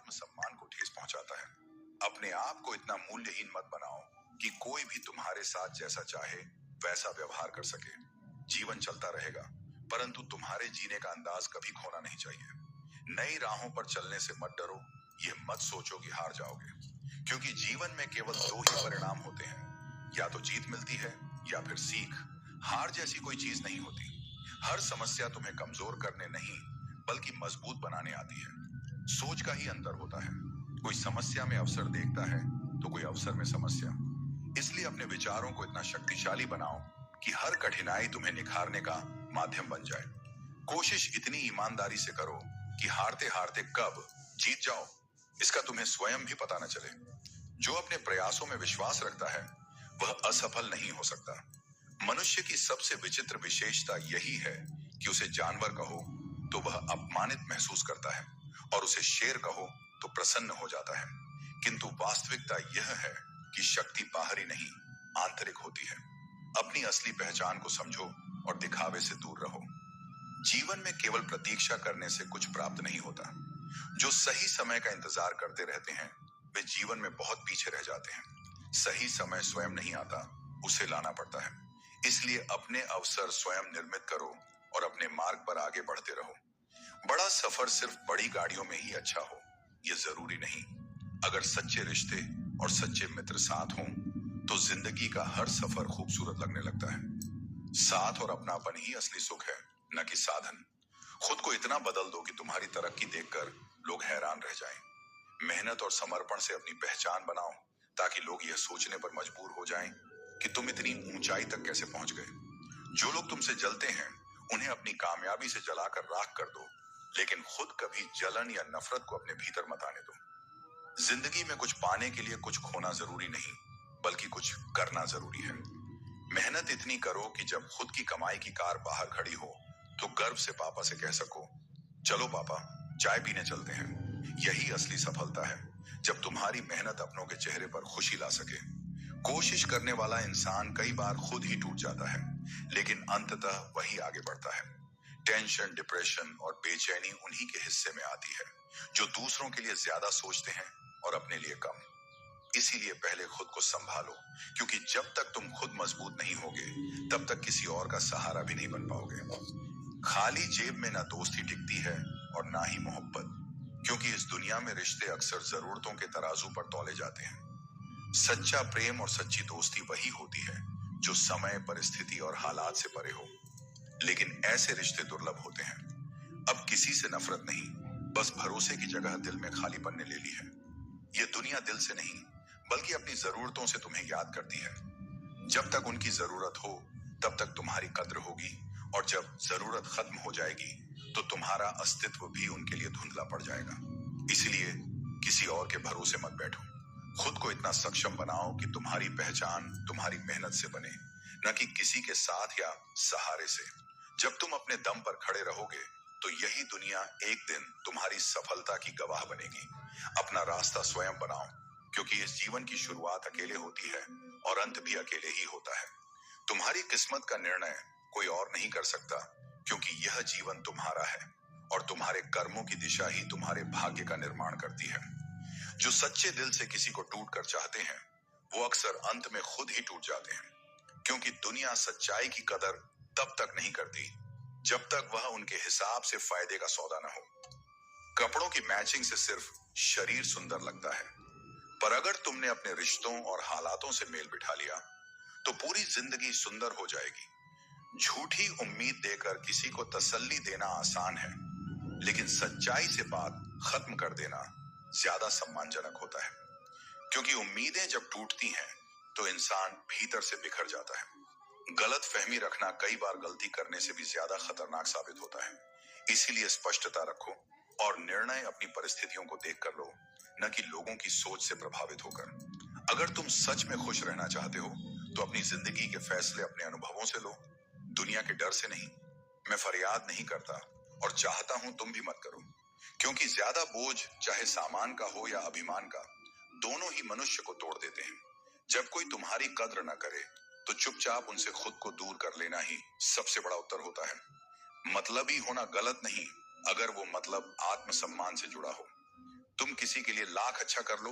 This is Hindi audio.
आत्मसम्मान को ठेस पहुंचाता है। अपने आप को इतना मूल्यहीन मत बनाओ कि कोई भी तुम्हारे साथ जैसा चाहे वैसा व्यवहार कर सके। जीवन चलता रहेगा, परंतु तुम्हारे जीने का अंदाज कभी खोना नहीं चाहिए। नई राहों पर चलने से मत डरो, ये मत सोचो कि हार जाओगे, क्योंकि जीवन में केवल दो ही परिणाम होते हैं, या तो जीत मिलती है या फिर सीख। हार जैसी कोई चीज नहीं होती। हर समस्या तुम्हें कमजोर करने नहीं बल्कि मजबूत बनाने आती है। सोच का ही अंतर होता है। कोई समस्या में अवसर देखता है तो कोई अवसर में समस्या। इसलिए अपने विचारों को इतना शक्तिशाली बनाओ कि हर कठिनाई तुम्हें निखारने का माध्यम बन जाए। कोशिश इतनी ईमानदारी से करो कि हारते हारते कब जीत जाओ इसका तुम्हें स्वयं भी पता न चले। जो अपने प्रयासों में विश्वास रखता है वह असफल नहीं हो सकता। मनुष्य की सबसे विचित्र विशेषता यही है कि उसे जानवर कहो तो वह अपमानित महसूस करता है और उसे शेर कहो तो प्रसन्न हो जाता है। किंतु वास्तविकता यह है कि शक्ति बाहरी नहीं आंतरिक होती है। अपनी असली पहचान को समझो और दिखावे से दूर रहो। जीवन में केवल प्रतीक्षा करने से कुछ प्राप्त नहीं होता। जो सही समय का इंतजार करते रहते हैं वे जीवन में बहुत पीछे रह जाते हैं। सही समय स्वयं नहीं आता, उसे लाना पड़ता है। इसलिए अपने अवसर स्वयं निर्मित करो और अपने मार्ग पर आगे बढ़ते रहो। बड़ा सफर सिर्फ बड़ी गाड़ियों में ही अच्छा हो यह जरूरी नहीं। अगर सच्चे रिश्ते और सच्चे मित्र साथ हों तो जिंदगी का हर सफर खूबसूरत लगने लगता है। साथ और अपनापन ही असली सुख है, न कि साधन। खुद को इतना बदल दो कि तुम्हारी तरक्की देखकर लोग हैरान रह जाएं। मेहनत और समर्पण से अपनी पहचान बनाओ ताकि लोग यह सोचने पर मजबूर हो जाएं कि तुम इतनी ऊंचाई तक कैसे पहुंच गए। जो लोग तुमसे जलते हैं उन्हें अपनी कामयाबी से जलाकर राख कर दो, लेकिन खुद कभी जलन या नफरत को अपने भीतर मत आने दो। जिंदगी में कुछ पाने के लिए कुछ खोना जरूरी नहीं बल्कि कुछ करना जरूरी है। मेहनत इतनी करो कि जब खुद की कमाई की कार बाहर खड़ी हो तो गर्व से पापा से कह सको, चलो पापा चाय पीने चलते हैं। यही असली सफलता है, जब तुम्हारी मेहनत अपनों के चेहरे पर खुशी ला सके। कोशिश करने वाला इंसान कई बार खुद ही टूट जाता है, लेकिन अंततः वही आगे बढ़ता है। टेंशन, डिप्रेशन और बेचैनी उन्हीं के हिस्से में आती है जो दूसरों के लिए ज्यादा सोचते हैं और अपने लिए कम। इसीलिए पहले खुद को संभालो, क्योंकि जब तक तुम खुद मजबूत नहीं होगे तब तक किसी और का सहारा भी नहीं बन पाओगे। खाली जेब में ना दोस्ती टिकती है और ना ही मोहब्बत, क्योंकि इस दुनिया में रिश्ते अक्सर जरूरतों के तराजू पर तौले जाते हैं। सच्चा प्रेम और सच्ची दोस्ती वही होती है जो समय, परिस्थिति और हालात से परे हो। लेकिन ऐसे रिश्ते दुर्लभ होते हैं। अब किसी से नफरत नहीं, बस भरोसे की जगह दिल में खालीपन ने ले ली है। ये दुनिया दिल से नहीं बल्कि अपनी जरूरतों से तुम्हें याद करती है। जब तक उनकी जरूरत हो तब तक तुम्हारी कद्र होगी, और जब जरूरत खत्म हो जाएगी तो तुम्हारा अस्तित्व भी उनके लिए धुंधला पड़ जाएगा। इसलिए किसी और के भरोसे मत बैठो। खुद को इतना सक्षम बनाओ कि तुम्हारी पहचान तुम्हारी मेहनत से बने, न कि किसी के साथ या सहारे से। जब तुम अपने दम पर खड़े रहोगे तो यही दुनिया एक दिन तुम्हारी सफलता की गवाह बनेगी। अपना रास्ता स्वयं बनाओ, क्योंकि इस जीवन की शुरुआत अकेले होती है और अंत भी अकेले ही होता है। तुम्हारी किस्मत का निर्णय कोई और नहीं कर सकता, क्योंकि यह जीवन तुम्हारा है और तुम्हारे कर्मों की दिशा ही तुम्हारे भाग्य का निर्माण करती है। जो सच्चे दिल से किसी को टूट कर चाहते हैं वो अक्सर अंत में खुद ही टूट जाते हैं, क्योंकि दुनिया सच्चाई की कदर तब तक नहीं करती जब तक वह उनके हिसाब से फायदे का सौदा न हो। कपड़ों की मैचिंग से सिर्फ शरीर सुंदर लगता है, पर अगर तुमने अपने रिश्तों और हालातों से मेल बिठा लिया तो पूरी जिंदगी सुंदर हो जाएगी। झूठी उम्मीद देकर किसी को तसल्ली देना आसान है, लेकिन सच्चाई से बात खत्म कर देना ज्यादा सम्मानजनक होता है, क्योंकि उम्मीदें जब टूटती हैं तो इंसान भीतर से बिखर जाता है। गलत फहमी रखना कई बार गलती करने से भी ज्यादा खतरनाक साबित होता है। इसीलिए स्पष्टता रखो और निर्णय अपनी परिस्थितियों को देखकर लो, न कि लोगों की सोच से प्रभावित होकर। अगर तुम सच में खुश रहना चाहते हो तो अपनी जिंदगी के फैसले अपने अनुभवों से लो, दुनिया के डर से नहीं। मैं फरियाद नहीं करता और चाहता हूं तुम भी मत करो, क्योंकि ज्यादा बोझ चाहे सामान का हो या अभिमान का, दोनों ही मनुष्य को तोड़ देते हैं। जब कोई तुम्हारी कद्र न करे तो चुपचाप उनसे खुद को दूर कर लेना ही सबसे बड़ा उत्तर होता है। मतलबी होना गलत नहीं, अगर वो मतलब आत्मसम्मान से जुड़ा हो। तुम किसी के लिए लाख अच्छा कर लो,